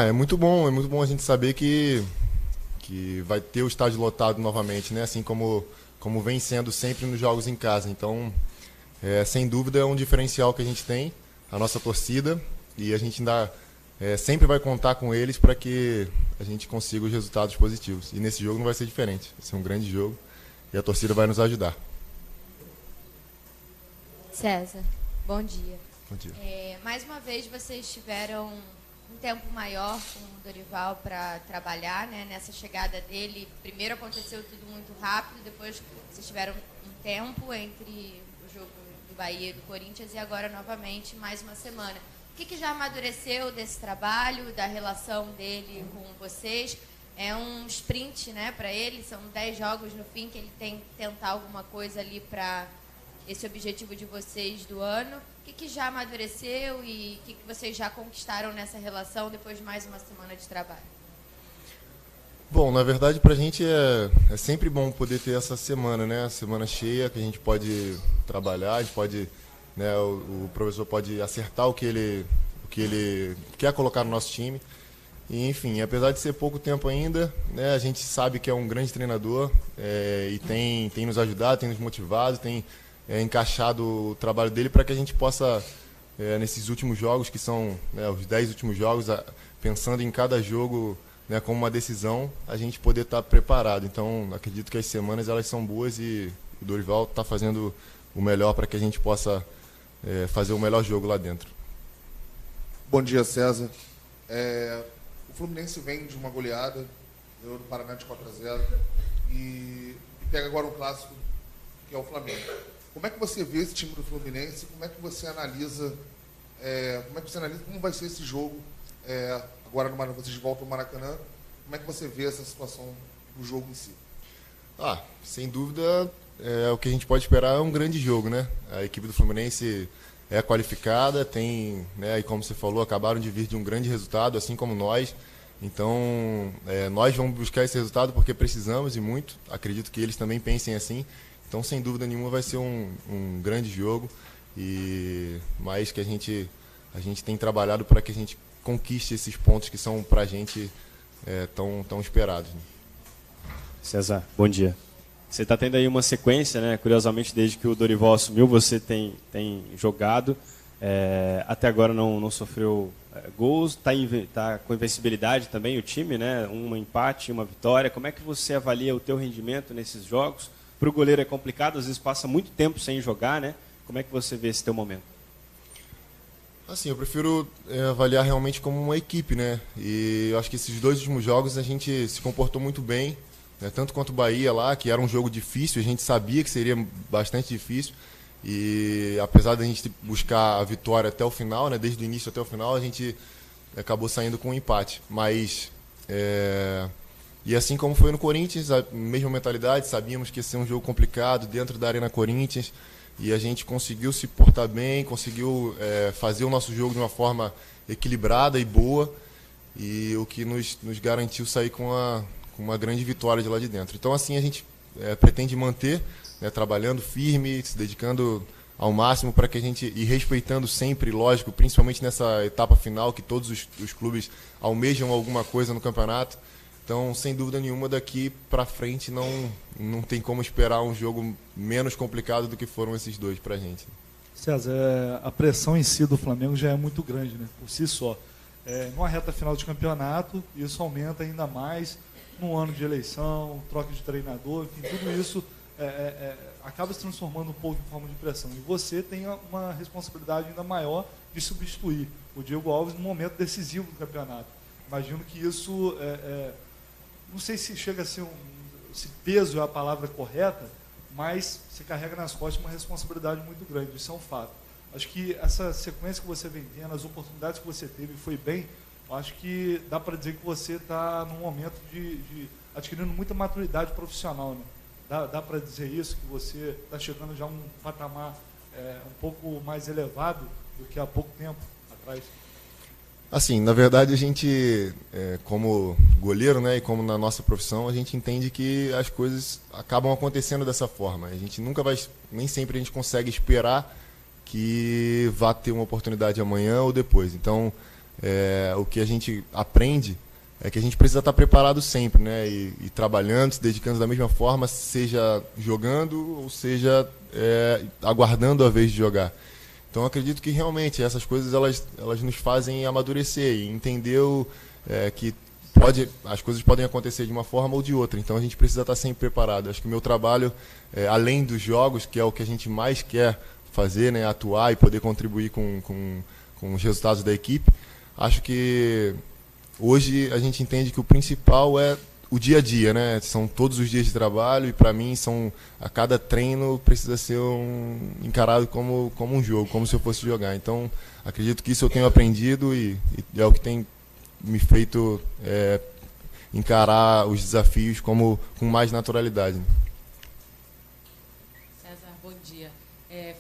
É muito bom a gente saber que vai ter o estádio lotado novamente, né? Assim como vem sendo sempre nos jogos em casa. Então, sem dúvida é um diferencial que a gente tem, a nossa torcida, e a gente ainda sempre vai contar com eles para que a gente consiga os resultados positivos. E nesse jogo não vai ser diferente. Vai ser um grande jogo e a torcida vai nos ajudar. César, bom dia. Bom dia. Mais uma vez vocês tiveram um tempo maior com o Dorival para trabalhar, né? Nessa chegada dele, primeiro aconteceu tudo muito rápido, depois vocês tiveram um tempo entre o jogo do Bahia e do Corinthians e agora novamente mais uma semana. O que já amadureceu desse trabalho, da relação dele com vocês? É um sprint, né, para ele, são 10 jogos no fim que ele tem que tentar alguma coisa ali para esse objetivo de vocês do ano. O que já amadureceu e o que vocês já conquistaram nessa relação depois de mais uma semana de trabalho? Bom, na verdade, para a gente é sempre bom poder ter essa semana, né? Semana cheia, que a gente pode trabalhar, a gente pode, né, o professor pode acertar o que ele quer colocar no nosso time. E, enfim, apesar de ser pouco tempo ainda, né, a gente sabe que é um grande treinador e tem nos ajudado, tem nos motivado, tem encaixado o trabalho dele para que a gente possa, nesses últimos jogos, que são, né, os 10 últimos jogos, pensando em cada jogo, né, como uma decisão, a gente poder estar preparado. Então, acredito que as semanas elas são boas e o Dorival está fazendo o melhor para que a gente possa fazer o melhor jogo lá dentro. Bom dia, César. O Fluminense vem de uma goleada, ganhou no Paraná de 4-0 e pega agora um clássico que é o Flamengo. Como é que você vê esse time do Fluminense? Como é que você analisa como vai ser esse jogo? Agora vocês voltam ao Maracanã. Como é que você vê essa situação do jogo em si? Sem dúvida, o que a gente pode esperar é um grande jogo, né? A equipe do Fluminense é qualificada, tem, né, e como você falou, acabaram de vir de um grande resultado, assim como nós. Então, nós vamos buscar esse resultado porque precisamos e muito. Acredito que eles também pensem assim. Então, sem dúvida nenhuma, vai ser um grande jogo, mas que a gente tem trabalhado para que a gente conquiste esses pontos que são para a gente tão esperados. Né? César, bom dia. Você está tendo aí uma sequência, né? Curiosamente, desde que o Dorival assumiu, você tem jogado, até agora não sofreu gols, tá com invencibilidade também o time, né? Um empate, uma vitória. Como é que você avalia o teu rendimento nesses jogos? Para o goleiro é complicado, às vezes passa muito tempo sem jogar, né? Como é que você vê esse teu momento? Assim, eu prefiro avaliar realmente como uma equipe, né? E eu acho que esses 2 últimos jogos a gente se comportou muito bem, né? Tanto quanto o Bahia lá, que era um jogo difícil, a gente sabia que seria bastante difícil. E apesar da gente buscar a vitória até o final, né? Desde o início até o final, a gente acabou saindo com um empate. Mas e assim como foi no Corinthians, a mesma mentalidade, sabíamos que ia ser um jogo complicado dentro da Arena Corinthians e a gente conseguiu se portar bem, conseguiu fazer o nosso jogo de uma forma equilibrada e boa e o que nos garantiu sair com uma grande vitória de lá de dentro. Então assim a gente pretende manter, né, trabalhando firme, se dedicando ao máximo para que a gente, e respeitando sempre, lógico, principalmente nessa etapa final que todos os clubes almejam alguma coisa no campeonato. Então, sem dúvida nenhuma, daqui para frente não tem como esperar um jogo menos complicado do que foram esses 2 para a gente. César, a pressão em si do Flamengo já é muito grande, né, por si só. Numa reta final de campeonato, isso aumenta ainda mais num ano de eleição, troca de treinador, enfim, tudo isso acaba se transformando um pouco em forma de pressão. E você tem uma responsabilidade ainda maior de substituir o Diego Alves no momento decisivo do campeonato. Imagino que isso... não sei se chega a ser se peso é a palavra correta, mas você carrega nas costas uma responsabilidade muito grande, isso é um fato. Acho que essa sequência que você vem tendo, as oportunidades que você teve, foi bem, acho que dá para dizer que você está num momento de adquirindo muita maturidade profissional, né? Dá para dizer isso, que você está chegando já a um patamar um pouco mais elevado do que há pouco tempo atrás? Assim, na verdade a gente, como goleiro, né, e como na nossa profissão, a gente entende que as coisas acabam acontecendo dessa forma. A gente nunca vai, nem sempre a gente consegue esperar que vá ter uma oportunidade amanhã ou depois. Então, o que a gente aprende é que a gente precisa estar preparado sempre, né? E trabalhando, se dedicando da mesma forma, seja jogando ou seja aguardando a vez de jogar. Então, acredito que realmente essas coisas elas nos fazem amadurecer e entender que as coisas podem acontecer de uma forma ou de outra. Então, a gente precisa estar sempre preparado. Acho que o meu trabalho, além dos jogos, que é o que a gente mais quer fazer, né? Atuar e poder contribuir com os resultados da equipe, acho que hoje a gente entende que o principal é o dia a dia, né? São todos os dias de trabalho e para mim a cada treino precisa ser encarado como um jogo, como se eu fosse jogar. Então acredito que isso eu tenho aprendido e é o que tem me feito encarar os desafios com mais naturalidade. César, bom dia.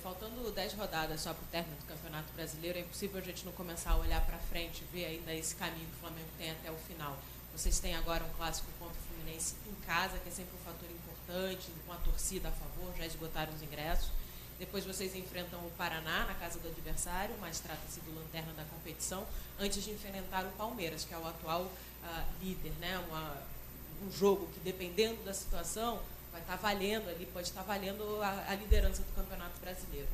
Faltando 10 rodadas só para o término do Campeonato Brasileiro, é impossível a gente não começar a olhar para frente, ver ainda esse caminho que o Flamengo tem até o final. Vocês têm agora um clássico contra o Fluminense em casa, que é sempre um fator importante, com a torcida a favor, já esgotaram os ingressos. Depois vocês enfrentam o Paraná na casa do adversário, mas trata-se do lanterna da competição, antes de enfrentar o Palmeiras, que é o atual líder, né? Um jogo que, dependendo da situação, vai estar valendo ali, pode estar valendo a liderança do Campeonato Brasileiro.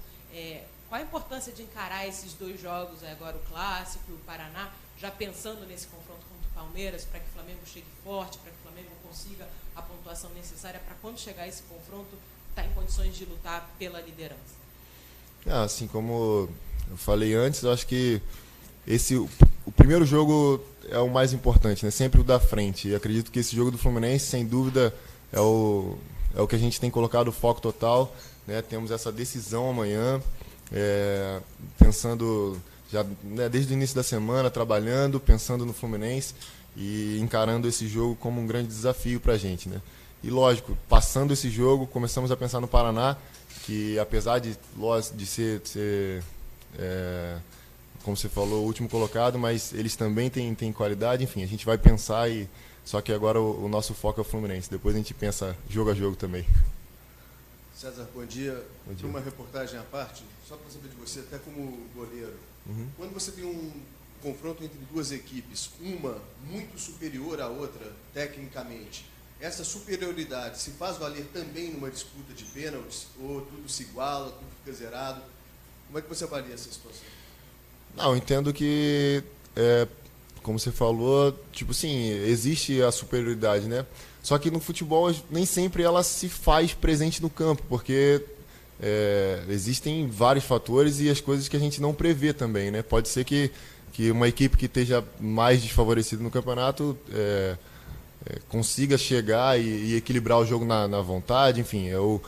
Qual a importância de encarar esses dois jogos, agora o Clássico e o Paraná, já pensando nesse confronto contra o Palmeiras, para que o Flamengo chegue forte, para que o Flamengo consiga a pontuação necessária para, quando chegar esse confronto, estar em condições de lutar pela liderança? Assim como eu falei antes, eu acho que o primeiro jogo é o mais importante, né? Sempre o da frente. E acredito que esse jogo do Fluminense, sem dúvida, é o que a gente tem colocado o foco total, né? Temos essa decisão amanhã, pensando já, né, desde o início da semana, trabalhando, pensando no Fluminense e encarando esse jogo como um grande desafio para a gente, né? E lógico, passando esse jogo, começamos a pensar no Paraná, que apesar de ser como você falou, o último colocado, mas eles também têm qualidade. Enfim, a gente vai pensar, só que agora o nosso foco é o Fluminense. Depois a gente pensa jogo a jogo também. César, bom dia. Bom dia. Uma reportagem à parte, só para saber de você, até como goleiro. Quando você tem um confronto entre duas equipes, uma muito superior à outra, tecnicamente, essa superioridade se faz valer também numa disputa de pênaltis? Ou tudo se iguala, tudo fica zerado? Como é que você avalia essa situação? Não, eu entendo que, como você falou, tipo assim, existe a superioridade, né? Só que no futebol nem sempre ela se faz presente no campo, porque existem vários fatores e as coisas que a gente não prevê também, né? Pode ser que uma equipe que esteja mais desfavorecida no campeonato consiga chegar e equilibrar o jogo na vontade, enfim, ou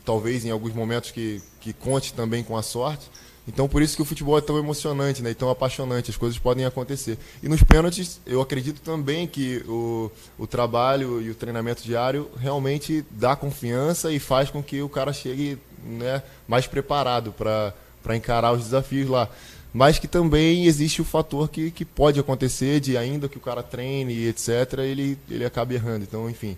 talvez em alguns momentos que conte também com a sorte. Então, por isso que o futebol é tão emocionante, né, e tão apaixonante, as coisas podem acontecer. E nos pênaltis, eu acredito também que o trabalho e o treinamento diário realmente dá confiança e faz com que o cara chegue, né, mais preparado para encarar os desafios lá. Mas que também existe o fator que pode acontecer de, ainda que o cara treine e etc., ele acabe errando. Então, enfim.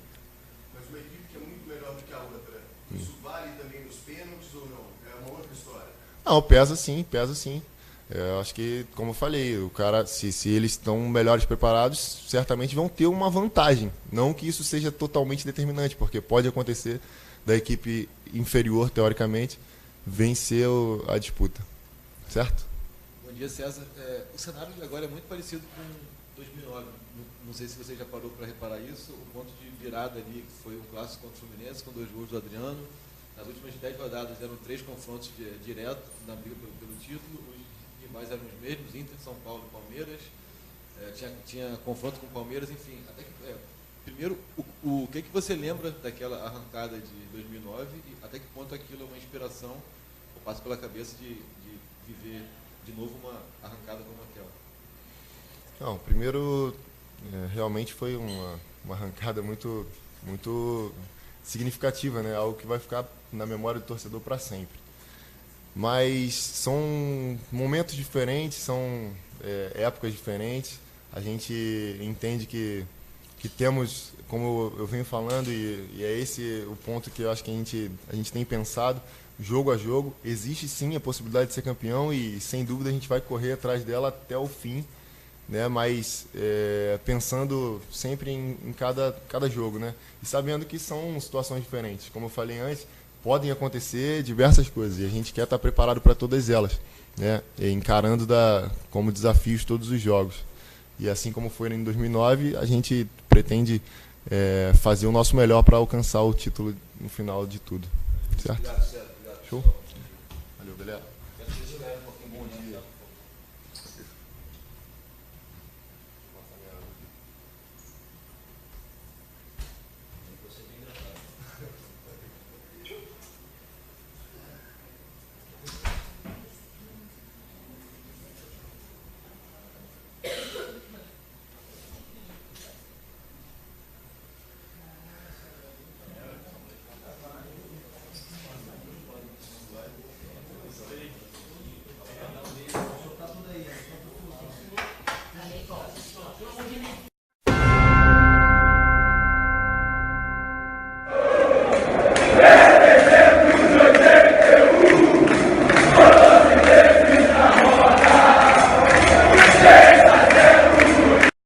Mas uma equipe que é muito melhor do que a outra, isso vale também nos pênaltis ou não? É uma outra história? Não, pesa sim, pesa sim. Eu acho que, como eu falei, o cara, se eles estão melhores preparados, certamente vão ter uma vantagem. Não que isso seja totalmente determinante, porque pode acontecer da equipe inferior, teoricamente, vencer a disputa. Certo? Bom dia, César. O cenário de agora é muito parecido com 2009. Não sei se você já parou para reparar isso. O ponto de virada ali foi um clássico contra o Fluminense, com 2 gols do Adriano. Nas últimas 10 rodadas eram 3 confrontos diretos na briga pelo título. Os rivais eram os mesmos, Inter, São Paulo e Palmeiras. Tinha confronto com o Palmeiras, enfim. Primeiro, o que você lembra daquela arrancada de 2009 e até que ponto aquilo é uma inspiração ou passa pela cabeça de viver de novo uma arrancada como aquela? Não, primeiro, realmente foi uma arrancada muito, muito significativa, né? Algo que vai ficar na memória do torcedor para sempre. Mas são momentos diferentes, são épocas diferentes. A gente entende que temos, como eu venho falando, e é esse o ponto que eu acho que a gente tem pensado, jogo a jogo. Existe sim a possibilidade de ser campeão e sem dúvida a gente vai correr atrás dela até o fim, né? Mas pensando sempre em cada jogo, né? E sabendo que são situações diferentes. Como eu falei antes, podem acontecer diversas coisas e a gente quer estar preparado para todas elas, né? E encarando como desafios todos os jogos. E assim como foi em 2009, a gente pretende fazer o nosso melhor para alcançar o título no final de tudo. Certo? Obrigado, César. Obrigado. Show? Valeu, galera.